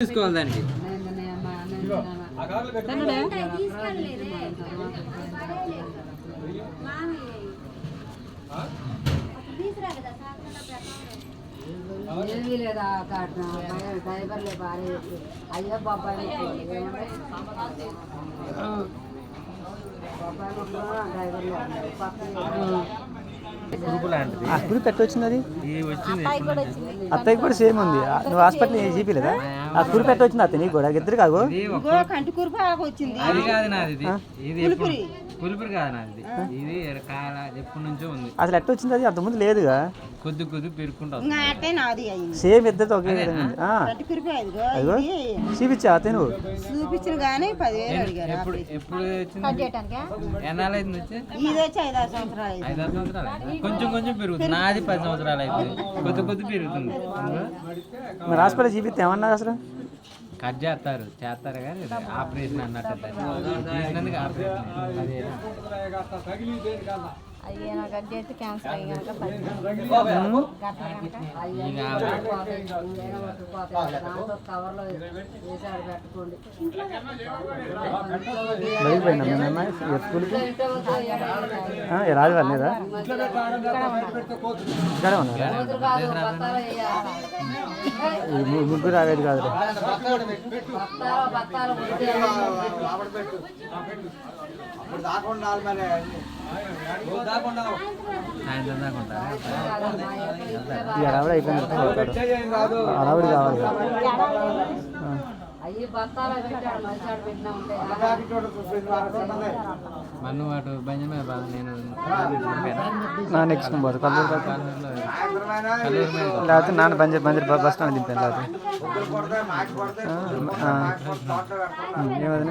తీసుకోవాలి దానికి ఏమీ లేదా డ్రైవర్లే భార్య అయ్యో బాబాయ్ ఆ గ్రూప్ ఎట్లా వచ్చింది అది అత్తయ్యకి కూడా సేమ్ ఉంది. నువ్వు హాస్పిటల్ చూపిలేదా? ఆ గ్రూప్ ఎట్లా వచ్చింది అత్త నీకు కూడా ఇద్దరు కాదు కంటి కూర్పు వచ్చింది. అది కాదు నాది, ఇది పులిపురి కాదు నాది, ఇది కాల ఎప్పటి నుంచో ఉంది. అసలు ఎట్లా వచ్చింది అది? అంతకుముందు లేదుగా, కొద్ది కొద్ది పెరుక్కుంటా సేమ్ ఇద్దరితో ఒకే విధంగా ఉంది. అదిగో చూపించా అత్తయ్య నువ్వు చూపించిన కానీ 10,000 అడిగారు. ఎప్పుడు వచ్చింది? ఎన్నాళ్ళు అయింది వచ్చి? ఇది వచ్చి 5-6 సంవత్సరాలు. 5-6 సంవత్సరాలు కొంచెం కొంచెం పెరుగుతుంది. నాది 10 సంవత్సరాలు అయిపోయింది, కొద్ది కొద్ది పెరుగుతుంది. మరి హాస్పిటల్ చూపిస్తే ఏమన్నారు అసలు? కట్ చేస్తారు కానీ ఆపరేషన్ అన్నట్టు చేసినందుకు ఆపరేషన్. అయ్యా కట్ చేస్తే క్యాన్సర్ అయ్యాక కవర్లో వేసాడు పెట్టుకోండి. బయలుపోయిందా మీ అమ్మాయి స్కూల్కి? రాజు వాళ్ళు లేదా? ఇక్కడే ఉన్నారా? ముగ్గురు రావేది కాదు. అడవిడ అయిపోయింది, అడవిడి కావాలి. మన్ను వాటు బంజమే నేను నెక్స్ట్ పోదు లేకపోతే నాన్న బంజర్ బస్ స్టాండ్ దింపాను. లేకపోతే ఏమది?